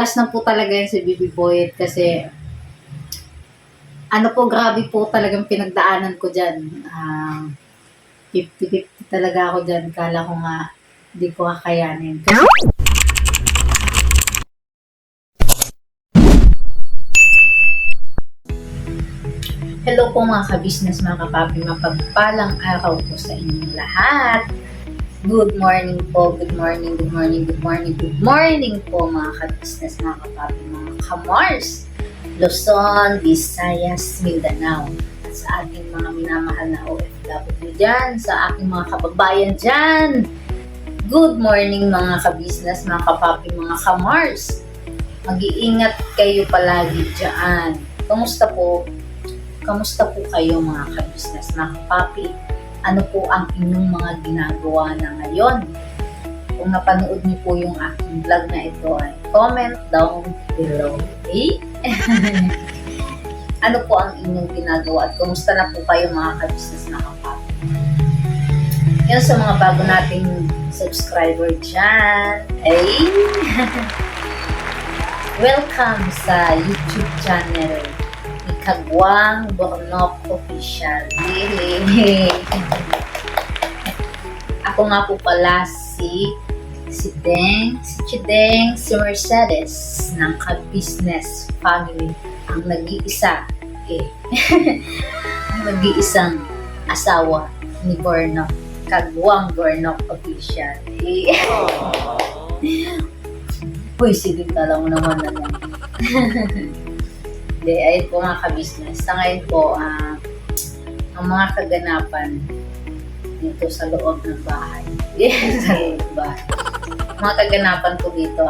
Last na po talaga yan si Baby Boyet kasi ano po, grabe po talagang pinagdaanan ko dyan. 50-50 talaga ako dyan. Kala ko nga, hindi ko kakayanin. Hello po mga ka-business, mga kapapi, mapagpalang araw po sa inyong lahat. Good morning po, good morning, good morning, good morning, good morning po mga ka-business, mga kapapi, mga ka-Mars, Luzon, Visayas, Mindanao, at sa ating mga minamahal na OFW dyan, sa aking mga kababayan dyan. Good morning mga ka-business, mga kapapi, mga ka-Mars. Mag-iingat kayo palagi dyan. Kamusta po? Kamusta po kayo mga ka-business, mga kapapi? Ano po ang inyong mga ginagawa na ngayon? Kung napanood niyo po yung aking vlog na ito, ay comment down below. Okay? Ano po ang inyong ginagawa at kumusta na po kayo mga ka-business, mga kapapi? Yan sa mga bago nating subscriber dyan. Ay! Welcome sa YouTube channel Kagwang Bornok Official. Ako nga po pala si Chideng, si Mercedes ng ka-business family, ang nag-iisa ang nag-iisang asawa ni Bornok, Kagwang Bornok Official. Uy, sige tala mo naman na lang. Hindi, ayun po mga ka-business. Sa ngayon po, ang mga kaganapan dito sa loob ng bahay. Yes, sa loob ng bahay. Mga kaganapan po dito,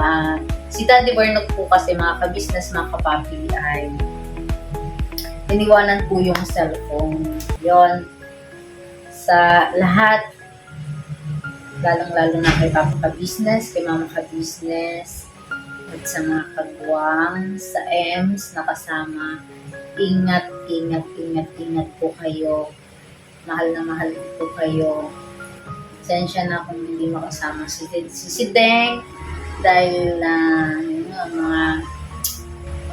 si Daddy Bornok po kasi mga ka-business, mga kapapi, ay iniwanan po yung cellphone. Yon sa lahat, lalong-lalo na kay Papa ka-business, kay Mama ka-business, at sa mga kagwang, sa EMS na kasama, ingat po kayo. Mahal na mahal po kayo. Sensya na kung hindi makasama si Deng dahil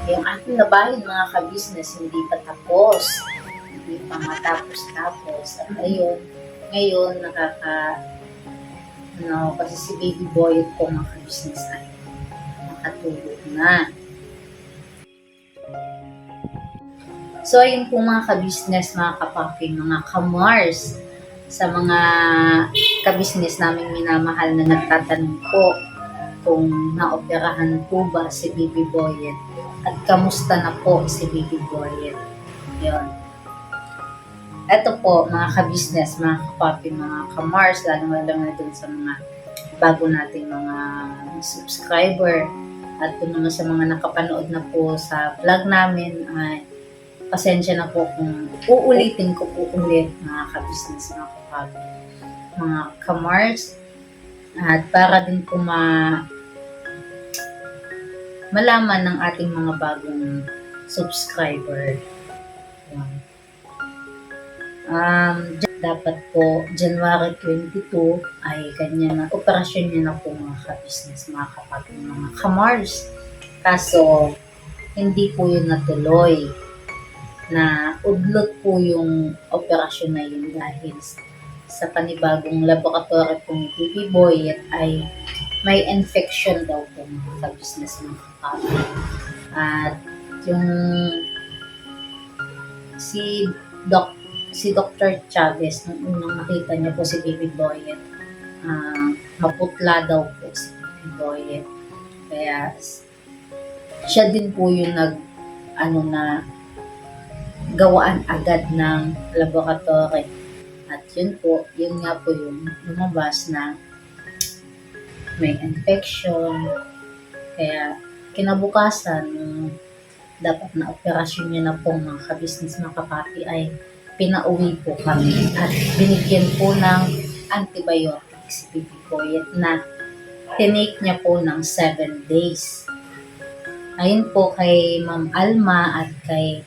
yung ating nabahin mga ka-business hindi pa tapos. Hindi pa matapos-tapos. At ngayon kasi si Baby Boy po mga ka-business ay makatulog na. So, ayun po mga ka-business, mga kapapi, mga ka-Mars, sa mga ka-business naming minamahal na nagtatanong po kung naoperahan po ba si Baby Boyet at kamusta na po si Baby Boyet. Yun. Ito po, mga ka-business, mga kapapi, mga ka-Mars, lalong-lalo na dun sa mga bago nating mga subscriber. At kung naman sa mga nakapanood na po sa vlog namin, ay pasensya na po kung uulitin ko po ulit mga ka-business, mga kapapi, mga ka-Mars. At para din po malaman ng ating mga bagong subscriber. Dapat po January 22 ay ganyan na operasyon niya na po mga ka-business, mga kapapi, mga ka-Mars. Kaso hindi po yun natuloy, na udlot po yung operasyon na yun dahil sa panibagong laboratory po ni Baby Boy ay may infection daw po mga ka-business, mga kapapi. At yung si Dr. Chavez, nung unang nakita niya po si Baby Boyet, maputla daw po si Baby Boyet. Kaya siya din po yung gawaan agad ng laboratory. At yun nga po yung lumabas na may infection. Kaya kinabukasan, dapat na operasyon niya na po mga ka-business, mga kapapi, ay pinauwi po kami at binigyan po ng antibiotics si Baby Boyet na tinake niya po ng 7 days. Ayun po kay Ma'am Alma at kay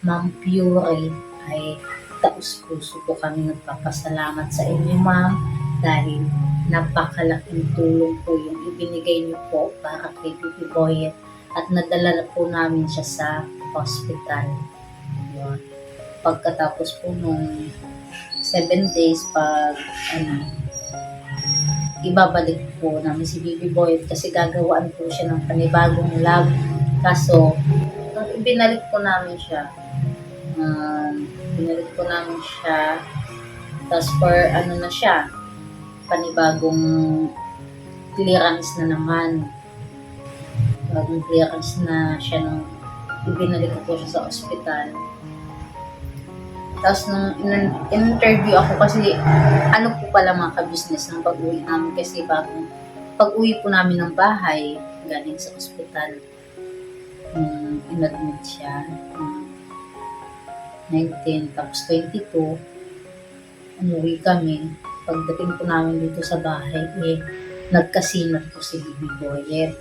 Ma'am Pure ay taus-puso po kami nagpapasalamat sa inyo, Ma'am, dahil napakalaking tulong po yung ibinigay niyo po para kay Baby Boyet at nadala na po namin siya sa hospital. Yun. Pagkatapos po nung 7 days ibabalik po namin si Baby Boyet kasi gagawaan po siya ng panibagong lab. Kaso, nung ibinalik po namin siya, tapos for na siya, panibagong clearance na naman. Bagong clearance na siya nung ibinalik ko po siya sa ospital. Tapos nung in-interview ako kasi po pala mga ka-business ng pag-uwi namin kasi bagong pag-uwi po namin ng bahay galing sa ospital. In-admit siya 19 tapos 22 umuwi kami. Pagdating po namin dito sa bahay nagkasinat po si Baby Boyet.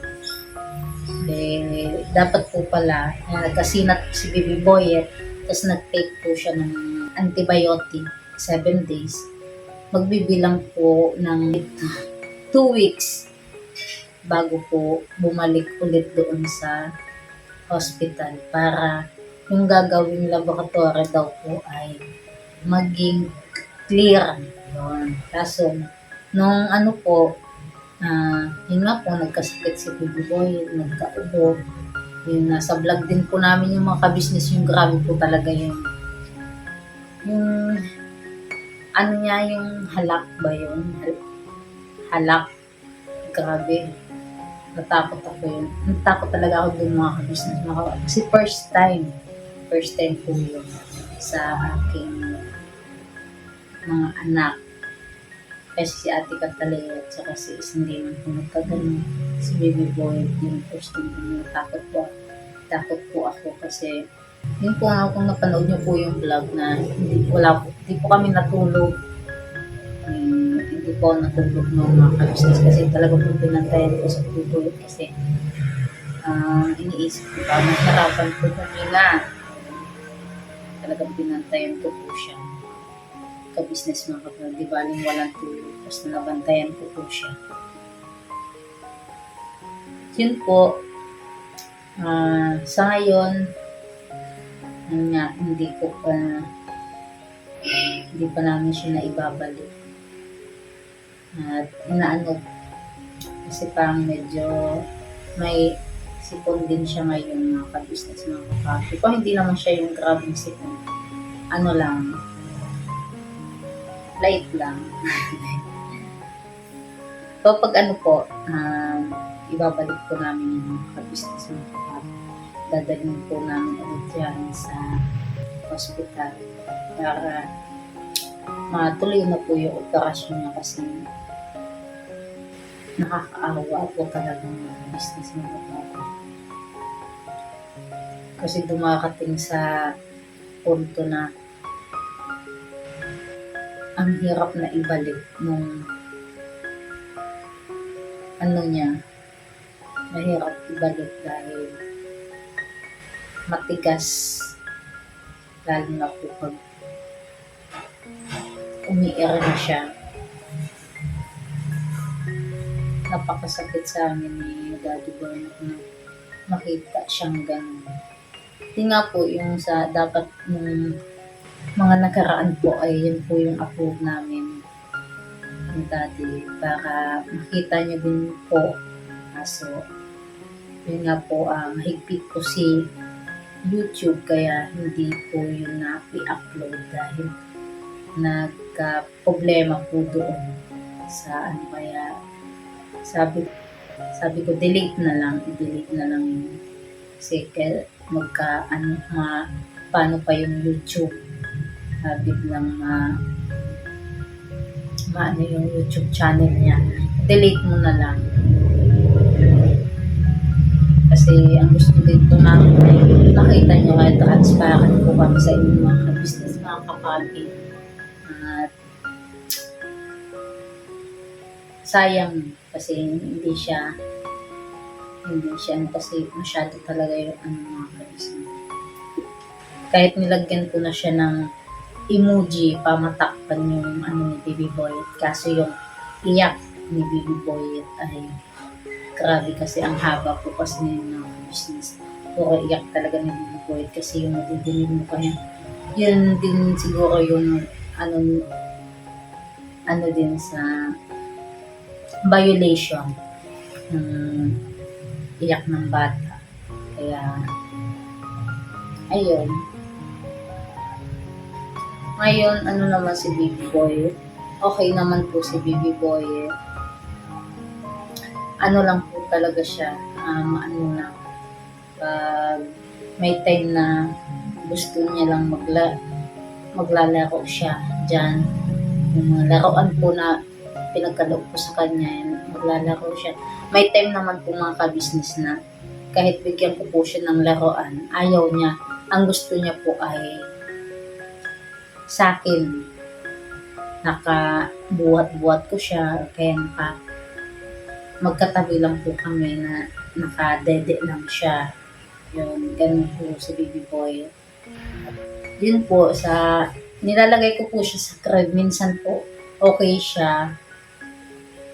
Dapat po pala nagkasinat po si Baby Boyet tapos nag-take po siya ng antibiotic 7 days. Magbibilang po ng 2 weeks bago po bumalik ulit doon sa hospital para yung gagawing laboratory daw po ay maging clear. Yun. Kaso, nung yun nga po, nagkasakit si Baby Boy, nagkaubo. Yun, nasa vlog din po namin yung mga ka-business, yung grabe po talaga yung yung halak ba yun? Halak. Grabe. Natakot ako yun. Natakot talaga ako dun mga ka-business. Kasi first time po yun sa aking mga anak. Kasi si Ate Catalea at saka si Isindin po nagkaganon. Si Baby Boy, yung first time po takot po ako kasi yun po nga kung napanood nyo po yung vlog na hindi po kami natulog. Hindi po natulog ng mga ka-business kasi talaga po pinantayan ko sa Baby Boy kasi iniisip ko pa, mahirapan po kami na talagang pinantayan ko po siya. Ka-business mga kapatid, di baling walang tulog. Tapos nabantayan ko po siya. Yun po, sa ngayon, hindi pa namin siya naibabalik. At kasi parang medyo may sipon din siya ngayon mga ka-business mga kapatid. Kung hindi naman siya yung grabing sipon, light lang. So, pag ibabalik po namin yung mga ka-business mga kapatid. Dadalhin po namin ulit yan sa hospital para matuloy na po yung operasyon niya kasi nakakaawa po talaga mga business mga kapatid. Kasi dumakating sa punto na ang hirap na ibalik nung mahirap ibalik dahil matigas lalo na po pag umiir na siya. Napakasakit sa amin ni Daddy Boy na makita siyang ganun. Hindi nga po yung dapat yung mga nakaraan po ay yun po yung upload namin ng Daddy para makita niyo din po. So, yun nga po, mahigpit po si YouTube kaya hindi po yun na i-upload dahil nagka-problema po doon sa kaya sabi ko i-delete na lang yun kasi paano pa yung YouTube biglang yung YouTube channel niya, delete mo na lang kasi ang gusto din po namin ay makita nyo kahit transparent po kami sa inyong mga business mga kapatid. At sayang kasi hindi siya kasi masyado talaga yung mga business. Kahit nilagyan ko na siya ng emoji pamatakpan yung ni Baby Boy kaso yung iyak ni Baby Boy ay Grabe kasi ang haba po kasi ng business. Puro iyak talaga ni Bibi Boy kasi yung nadidinig mo kanya. Yun din siguro yung ano, ano din sa violation ng iyak ng bata. Kaya, ayun. Ngayon, ano naman si Baby Boy? Okay naman po si Baby Boy. Ano lang po talaga siya, ano na, pag may time na gusto niya lang maglalaro siya dyan. Yung mga laruan po na pinagkaloob ko sa kanya, maglalaro siya. May time naman po mga kabisnes na kahit bigyan ko po siya ng laruan, ayaw niya. Ang gusto niya po ay sa akin. Nakabuhat-buhat ko siya, kaya magkatabi lang po kami na nakadede lang siya. Yun, ganun po si Baby Boy. Yun po, nilalagay ko po siya sa crib. Minsan po, okay siya.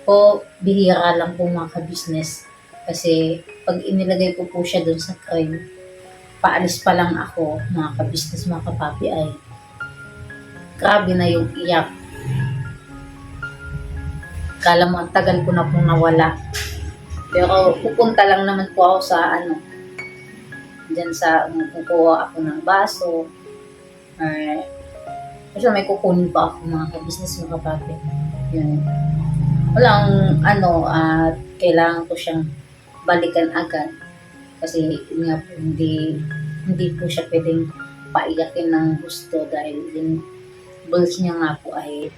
Po, bihira lang po mga kabisnes. Kasi, pag inilagay ko po siya dun sa crib, paalis pa lang ako, mga kabisnes, mga kapapi, ay grabe na yung iyak. Kala mo, ang tagal ko na pong nawala. Pero, pupunta lang naman po ako sa dyan sa, kukuha ako ng baso, kasi may kukunin pa ako mga ka-business, mga kapapi. Yun. Walang at kailangan ko siyang balikan agad. Kasi nga po, hindi po siya pwedeng paiyakin ng gusto dahil yung balls niya nga po ay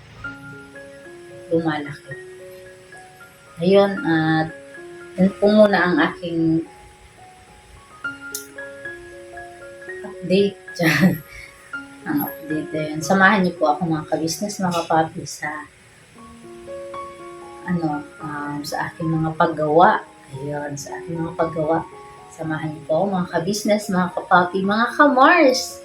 lumalaki. Ayun, at yun po muna ang aking update dyan. Ang update yun. Samahan niyo po ako mga ka-business, mga kapapi sa sa aking mga paggawa. Ayun, sa aking mga paggawa. Samahan niyo po ako mga ka-business, mga kapapi, mga ka-Mars.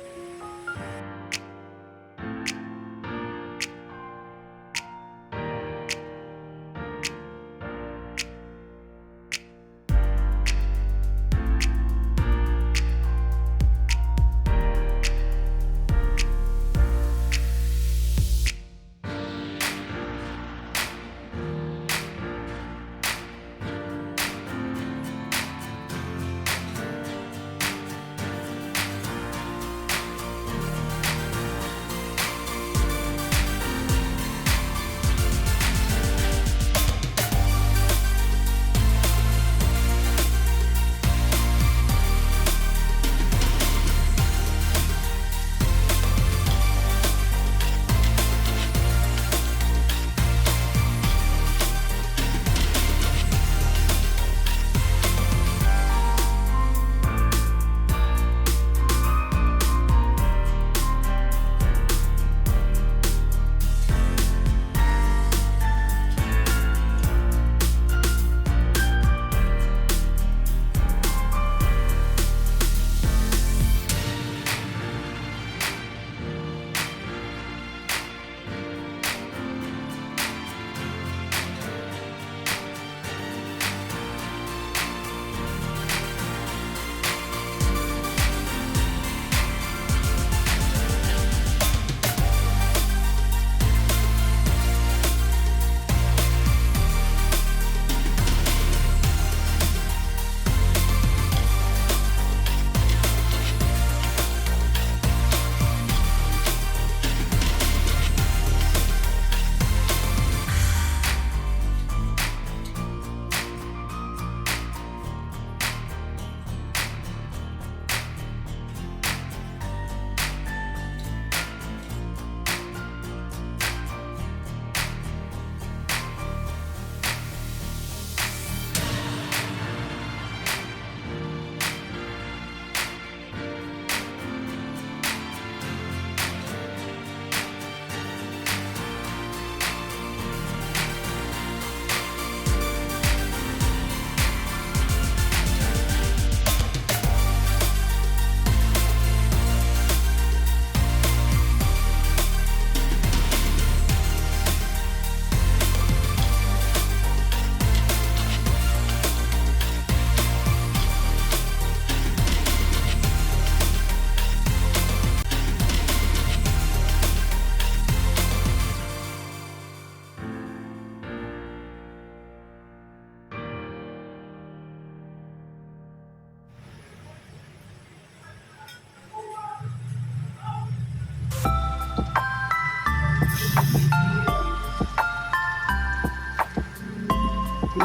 Ay!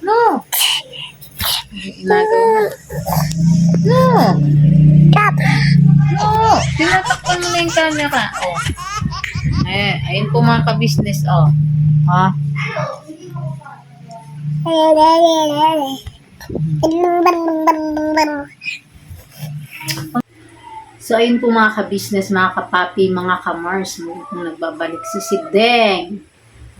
No! Inagaw na. No! No! Tinatakpan mo na yung camera. Oh. Ayun po mga ka-business. Oh. Ha? So, ayun po mga ka-business, mga kapapi, mga ka-Mars, kung nagbabalik si Sideng.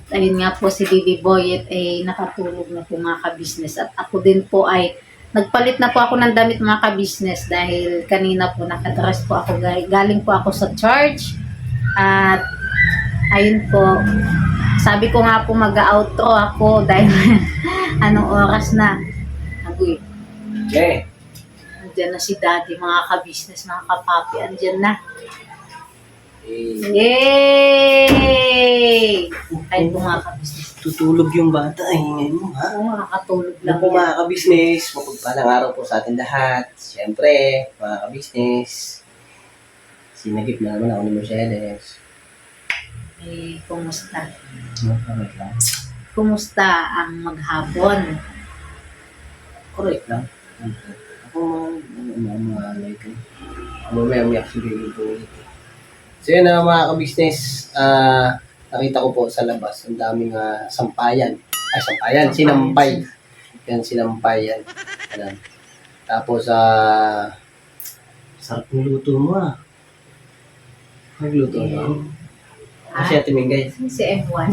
At ayun nga po si Baby Boyet ay nakatulog na po mga ka-business. At ako din po ay nagpalit na po ako ng damit mga ka-business dahil kanina po nakadress po ako. Galing po ako sa church. At ayun po, sabi ko nga po mag-outro ako dahil anong oras na. Agoy. Okay. Andiyan na si Daddy, mga ka-business, mga kapapi. Andiyan na. Eh, Yay! Ayun po mga ka-business. tutulog yung bata. Ay, ngayon mo, ha? Oo, nakakatulog Ano lang po yan. mga kabisnes, mapagpalang araw po sa ating lahat. Siyempre, mga kabisnes, sinagip na naman ako ni Mercedes. Eh, kumusta? Correct lang. Kumusta ang maghapon? Correct lang. Ako, mga like, mamaya si Baby Boy. So yun na mga kabisnes, nakita ko po sa labas, ang daming sampayan. Ay, sampayan, sinampay. Yan, sinampay yan. Ayan. Tapos, sarap ng luto mo Nagluto mo? Kasi Ate Mingay. Si M1.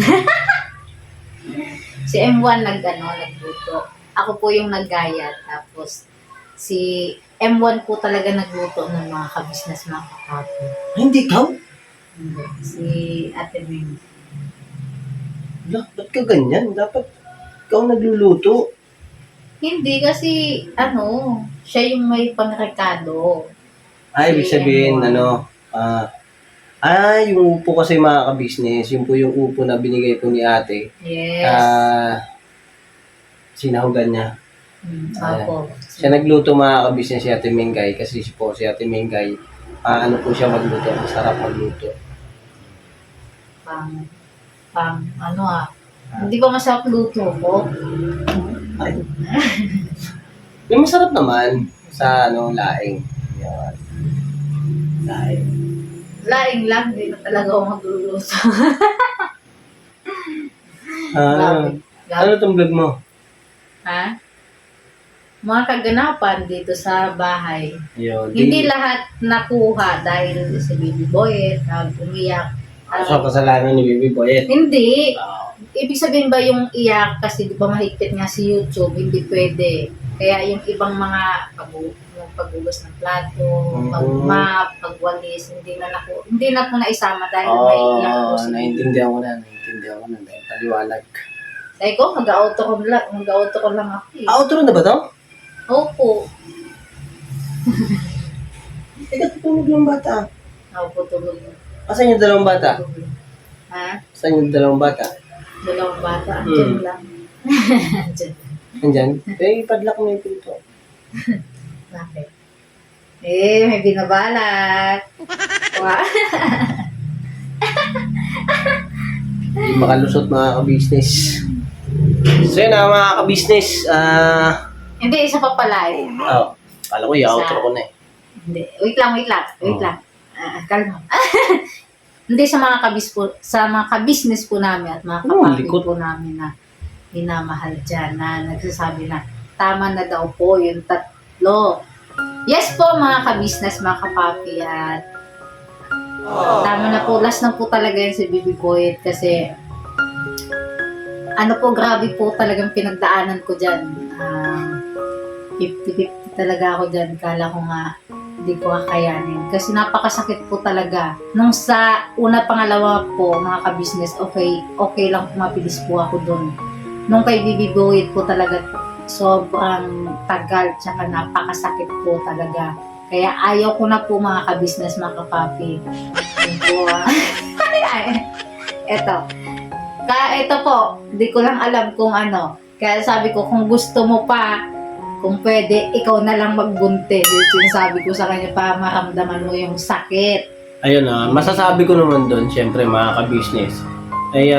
Si M1 nagluto. Ako po yung naggaya. Tapos, si M1 po talaga nagluto ng mga kabisnes, mga kakapo. Hindi ka? Hindi. Si Ate Ming. Ba't ka ganyan? Dapat ikaw nagluluto. Hindi kasi, siya yung may pangrekado. Ay, ibig sabihin, yung upo kasi mga kabisnes, yun po yung upo na binigay po ni ate. Yes. Sinahugan niya. Opo. Siya nagluto mga kabisnes si Ate Mingay kasi si Ate Mingay, ano po siya magluto, masarap magluto. Hindi ba masarap luto ko? Ay. Yung masarap naman sa laing. Yan. Laing. Laing lang, hindi na talaga ako magluluto. Ano itong vlog mo? Ha? Mga kaganapan dito sa bahay. Yun. Hindi lahat nakuha dahil si Baby Boy umiyak. Sa kasalanan ni Baby Boyet. Hindi. Ibig sabihin ba yung iyak kasi di ba mahigpit nga si YouTube, hindi pwede. Kaya yung ibang mga yung paghugas ng plato, pag-map, pagwalis, hindi na po naisama dahil may iyak po si Naintindihan ko na dahil paliwanag. Sabi ko, mag-auto ko lang ako eh. Outro na ba to? Opo. Teka, tutulog yung bata. Opo, tulog. Asan yung dalawang bata? Ha? Saan yung dalawang bata? Dalawang bata. Andiyan lang. Andiyan. Nandyan? Ipadlock mo yung pinto. Bakit? May binabalak. Wow. Hindi makalusot mga ka-business. So yun mga ka-business. Hindi, isa pa pala eh. Kala ko i-outro ko na eh. Hindi. Wait lang. Kalma. Hindi sa mga ka-business po namin at mga kapatid po namin na minamahal dyan na nagsasabi na tama na daw po yung 3. Yes po mga ka-business, mga kapapi at tama na po. Last na po talaga yun si Baby Boy kasi grabe po talagang pinagdaanan ko dyan. 50-50 talaga ako dyan. Kala ko nga hindi ko kakayanin. Kasi napakasakit po talaga. Nung sa una, pangalawa po, mga ka-business, okay lang, mabilis po ako doon. nung kay Bibi Boyd po talaga sobrang tagal tsaka napakasakit po talaga. Kaya ayaw ko na po mga ka-business, mga kapapi. Yun po, ito po, di ko lang alam kung ano. Kaya sabi ko, kung gusto mo pa, kung pwede, ikaw na lang magbuntis. Sinasabi ko sa kanya pa, maramdaman mo yung sakit. Ayun masasabi ko naman doon, syempre mga ka-business, ay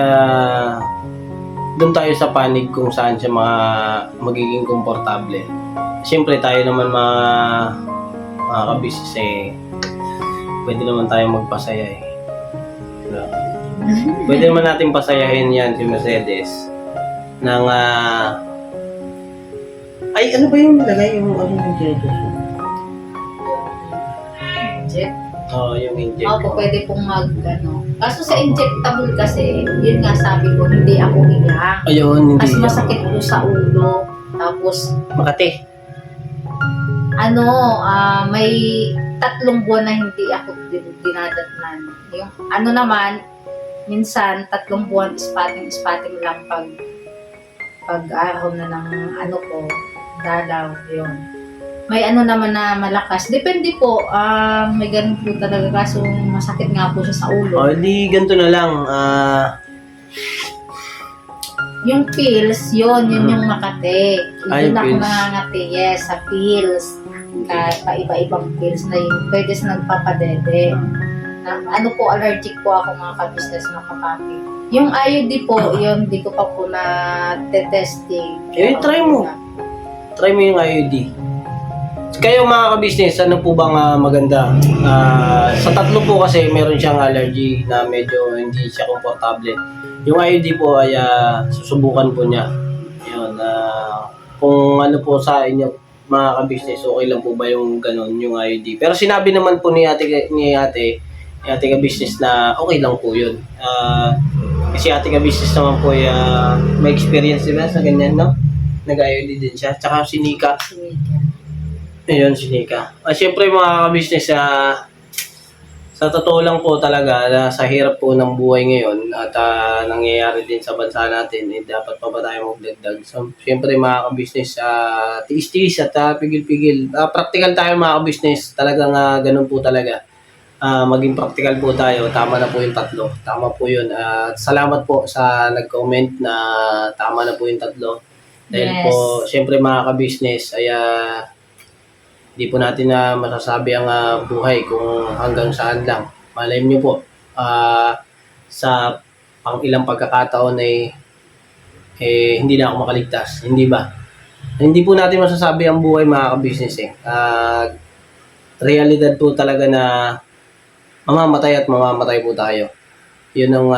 doon tayo sa panig kung saan siya magiging komportable. Siyempre tayo naman mga ka-business pwede naman tayong magpasaya Diba? Pwede naman natin pasayahin yan si Mercedes ng ay ano ba yung nilagay yung injector? Inject? Oo, yung injector. Opo, pwede pong Kaso sa injectable kasi, yun nga sabi ko, hindi ako hilang. Ayun, hindi. Mas masakit po sa ulo. Tapos, Makati. may 3 buwan na hindi ako dinadatnan. Yung naman, minsan 3 buwan spotting lang pag araw na ng ko, dalaw, yun. May naman na malakas. Depende po, may ganun po talaga kaso masakit nga po siya sa ulo. Di ganito na lang. Yung pills, yun yung Makati. Ay, Yun ako pills. nangangati, yes, sa pills. Iba-ibang pills na yun. Pwede sa nagpapadede. Allergic po ako mga ka-business, mga kapapi. Yung IUD po, yun, di ko pa po na-testing. Try mo. Try mo yung IUD. Kayo mga ka-business, ano po bang maganda? Sa 3 po kasi meron siyang allergy na medyo hindi siya komportable. Yung IUD po ay susubukan po niya. Yun, kung ano po sa inyo mga ka-business, okay lang po ba yung ganun, yung IUD. Pero sinabi naman po ni ate ka-business na okay lang po yun. Kasi ate ka-business naman po may experience diba sa ganyan, no? Nag-IUD din siya. Tsaka si Nika. Ayun, si Nika. Siyempre mga ka-business, sa totoo lang po talaga, sa hirap po ng buhay ngayon at nangyayari din sa bansa natin, dapat pa ba tayo magdagdag? So, siyempre mga ka-business, tiis-tiis at pigil-pigil. Practical tayo mga ka-business, talagang ganun po talaga. Maging practical po tayo, tama na po yung 3. Tama po yun. Salamat po sa nag-comment na tama na po yung 3. Dahil Yes. po, siyempre mga ka-business, di po natin na masasabi ang buhay kung hanggang saan lang. Malay niyo po, sa pang-ilang pagkakataon hindi na ako makaligtas. Hindi ba? Hindi po natin masasabi ang buhay mga ka-business realidad po talaga na mamamatay at mamamatay po tayo. Yun ang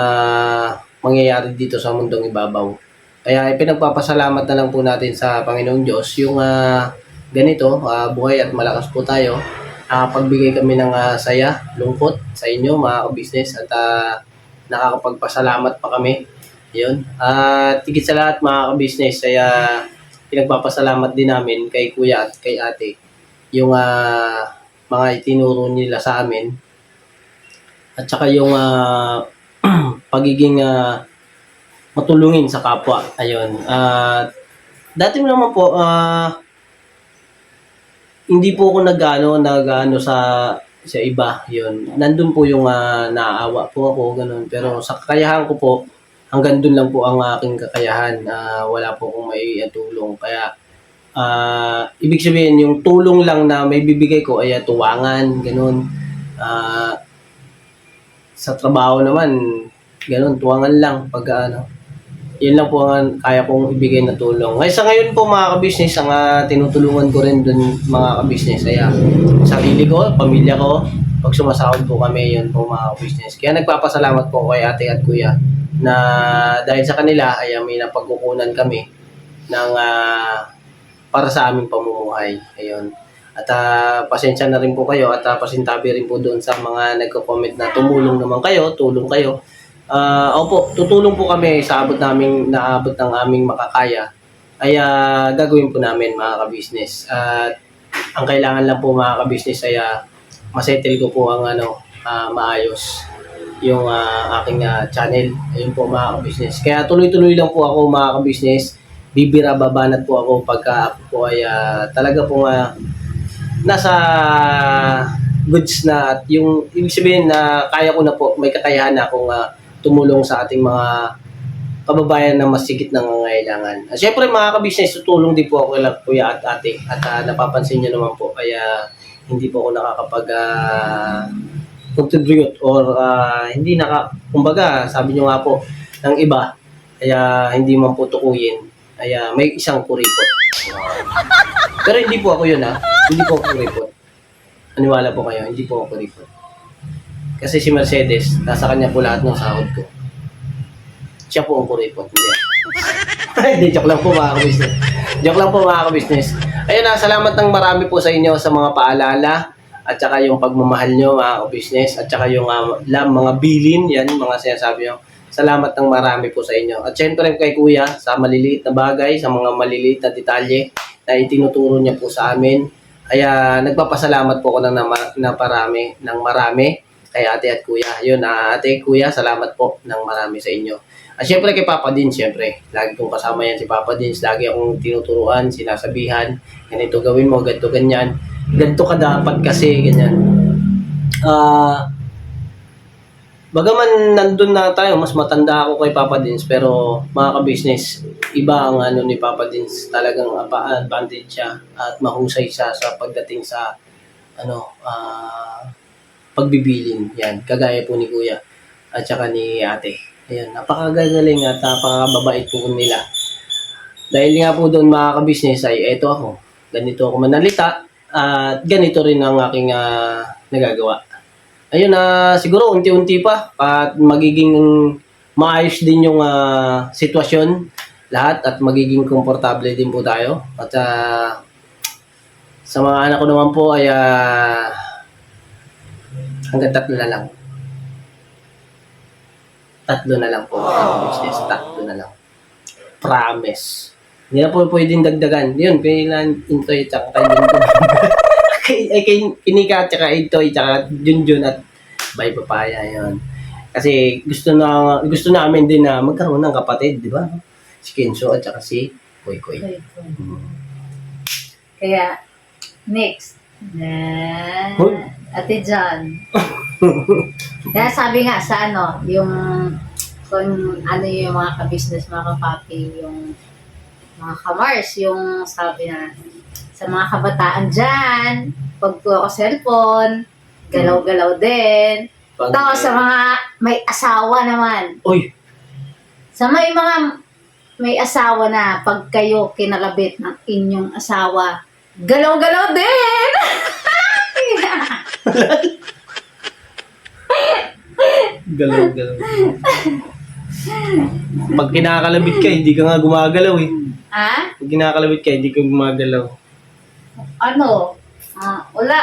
mangyayari dito sa mundong ibabaw. Kaya pinagpapasalamat na lang po natin sa Panginoong Diyos yung ganito, buhay at malakas po tayo. Pagbigay kami ng saya, lungkot sa inyo mga ka-business at nakakapagpasalamat pa kami. Yun. At higit sa lahat mga ka-business ay pinagpapasalamat din namin kay kuya at kay ate yung mga itinuro nila sa amin at saka yung pagiging matulungin sa kapwa. Ayun. Dati naman po, hindi po ako nag-ano sa iba, yun. Nandun po yung naaawa po ako, ganun. Pero sa kakayahan ko po, hanggang dun lang po ang aking kakayahan. Wala po akong may tulong. Kaya, ibig sabihin, yung tulong lang na may bibigay ko ay tuwangan, ganun. Sa trabaho naman, ganun, tuwangan lang pag yun lang po ang kaya kong ibigay na tulong. Sa ngayon po mga ka-business, ang tinutulungan ko rin dun mga ka-business ay sarili ko, pamilya ko, pag sumasahod po kami, yun po mga ka-business. Kaya nagpapasalamat po kay ate at kuya na dahil sa kanila ay may napagkukunan kami ng para sa aming pamumuhay. Ayun. At pasensya na rin po kayo at pasintabi rin po doon sa mga nagko-comment na tumulong naman kayo, tulong kayo. Opo, tutulong po kami sa naabot ng aming makakaya ay gagawin po namin mga ka-business. At ang kailangan lang po mga ka-business ay masettle ko po ang maayos. yung aking channel. Ayun po mga ka-business. Kaya tuloy-tuloy lang po ako mga ka-business. Bibira babanat po ako pagka ako po ay talaga po nasa goods na at yung ibig sabihin na kaya ko na po, may kakayahan na akong tumulong sa ating mga kababayan na mas sigit na nangangailangan. Siyempre mga ka-business, tutulong din po ako kay kuya at ate at napapansin niyo naman po kaya hindi po ako nakakapag contribute or hindi kumbaga sabi nyo nga po ng iba kaya hindi man po tukuyin kaya may isang kuripot. Pero hindi po ako yun hindi po ako kuripot. Aniwala po kayo, hindi po ako kuripot. Kasi si Mercedes, nasa kanya po lahat ng sahod ko. Siya po ang kuripot. Hindi, joke lang po mga ka-business. Joke lang po mga ka-business. Ayun salamat ng marami po sa inyo sa mga paalala at saka yung pagmamahal nyo mga ka-business at saka yung mga bilin, yan, mga sinasabi nyo. Salamat ng marami po sa inyo. At syempre kay Kuya sa maliliit na bagay, sa mga maliliit na detalye na itinuturo niya po sa amin. Kaya nagpapasalamat po ako ng marami kay ate at kuya. Yun, ate, kuya, salamat po ng marami sa inyo. At syempre kay Papa din, syempre. Lagi kong kasama yan si Papa din. Lagi akong tinuturuan, sinasabihan. Ganito gawin mo, ganito, ganyan. Ganito ka dapat kasi, ganyan. Bagaman nandun na tayo, mas matanda ako kay Papa Dins, pero mga ka-business, iba ang ni Papa Dins. Talagang advantage siya at mahusay siya sa pagdating sa pagbibilin. Yan, kagaya po ni Kuya at saka ni Ate. Ayan, napakagagaling at napakababait po nila. Dahil nga po doon mga ka-business ay eto ako. Ganito ako manalita at ganito rin ang aking nagagawa. Ayun siguro unti-unti pa at magiging maayos din yung sitwasyon lahat at magiging komportable din po tayo. At sa mga anak ko naman po ay hanggang 3 na lang. 3 na lang po. Business, 3 na lang. Promise. Hindi na po pwedeng dagdagan. Yun, kailan Intoy at saka kay Kinika at saka Intoy at saka Junjun at Bay Papaya. Yun. Kasi gusto namin din na magkaroon ng kapatid, di ba? Si Kenzo at saka si Koy Koy. Kaya, next. Ate John. Kaya sabi nga sa yung kung yung mga ka-business, mga ka-papi, yung mga ka-Mars, yung sabi na sa mga kabataan dyan, pag puro cellphone, galaw-galaw din. Tapos sa mga may asawa naman. Uy! Sa mga may asawa na, pag kayo kinalabit ng inyong asawa, galaw-galaw din! Galaw-galaw. Pag kinakalabit ka, hindi ka nga gumagalaw eh. Ha? Pag kinakalabit ka, hindi ka gumagalaw. Wala.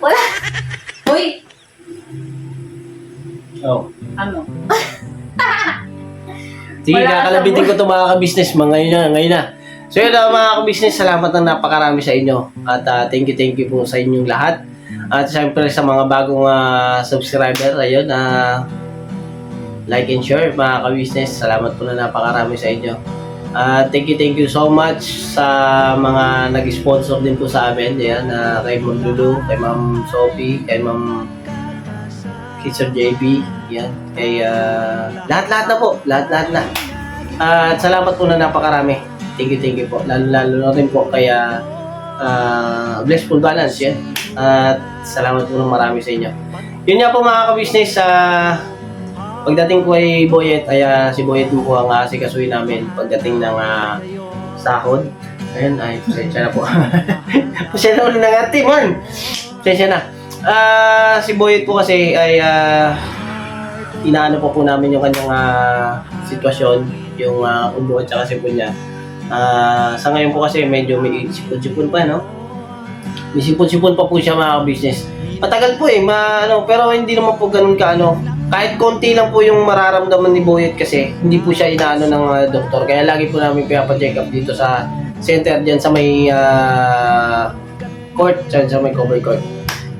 Wala. Uy! Oh. Sige, Wala kakalabitin ko ito mga ka-business. Ngayon na. So yun mga ka-business, salamat ng napakarami sa inyo. At thank you po sa inyong lahat. At syempre sa mga bagong subscriber, ayun, like and share mga ka-business. Salamat po na napakarami sa inyo. Thank you so much sa mga nag-sponsor din po sa amin. Yan, kay Ma'am Lulu, kay Ma'am Sophie, kay Ma'am Sir JB, yan, kay lahat-lahat na po, lahat na. At salamat po na napakarami. Thank you po. Lalo na rin po kaya Blessful Balance, yan. At salamat po ng marami sa inyo. Yun nga po mga ka-business, pagdating ko ay Boyet, ay si Boyet mo po ang asikasuhin namin pagdating ng sahod. Ayun, pasensya na po. Pasensya na ulit ng ate, man. Pasensya na. Si Boyet po kasi ay inaano po namin yung kanyang sitwasyon, yung ubo at saka sipon niya. Sa ngayon po kasi medyo may sipon-sipon pa, no? May sipon-sipon pa po siya mga business. Matagal po pero hindi naman po ganun kahit konti lang po yung mararamdaman ni Boyet kasi hindi po siya inaano ng doktor. Kaya lagi po namin pinapacheck up dito sa center dyan sa may court, dyan sa may cover court.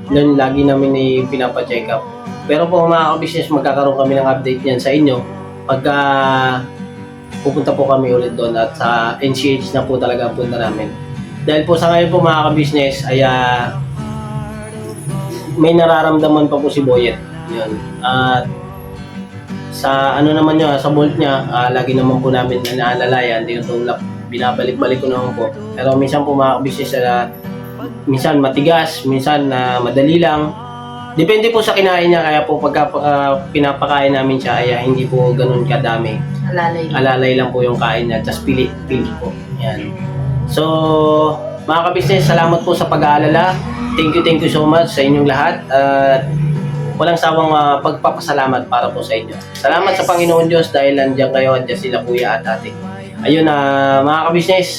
Doon lagi namin pinapacheck up. Pero po mga ka-business, magkakaroon kami ng update yan sa inyo pagka pupunta po kami ulit doon at sa NCH na po talaga ang punta namin. Dahil po sa ngayon po mga ka-business ay may nararamdaman pa po si Boyet. Yun. At sa ano naman niya, sa bolt niya, lagi naman po namin na naalalayan, tinutulak, binabalik-balik ko naman po. Pero minsan po mga ka-business, minsan matigas, minsan madali lang. Depende po sa kinain niya, kaya po pagka pinapakain namin siya ay hindi po ganun kadami. Alalay lang po yung kain niya, just pili po. Yan. So, mga ka-business, salamat po sa pag-aalala. Thank you so much sa inyong lahat. At walang sawang pagpapasalamat para po sa inyo. Salamat sa Panginoon Diyos dahil nandiyan kayo, nandiyan sila kuya at ate. Ayun mga ka-business,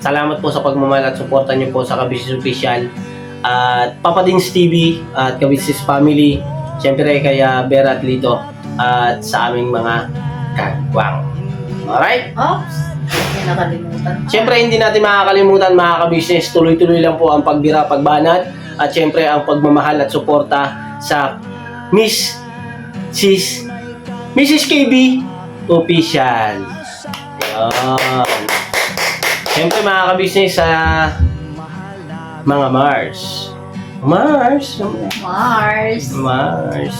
salamat po sa pagmamahal at suporta niyo po sa Ka-Business Official at Papa Dins TV at Ka-Business Family, siyempre kay Vera at Lito at sa aming mga kagwang. Alright? Oops! Hindi nakalimutan. Siyempre hindi natin makakalimutan mga ka-business, tuloy-tuloy lang po ang pagbira, pagbanat at siyempre ang pagmamahal at suporta sa Mrs. KB Official. Ayan. Siyempre mga ka-business sa mga Mars. Mars.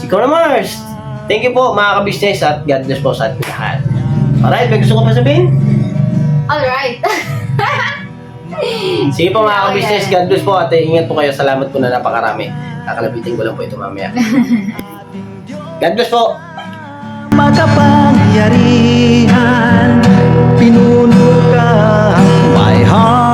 Ikaw na Mars. Thank you po mga ka-business at God bless po sa ating lahat. Alright, may gusto ko pa sabihin? Alright. Sige po mga ka-business, God bless po at ingat po kayo. Salamat po na napakarami. Kakalabitin ko lang po ito mamaya. God bless po. Makapangyarihan, pinuno ka, my heart.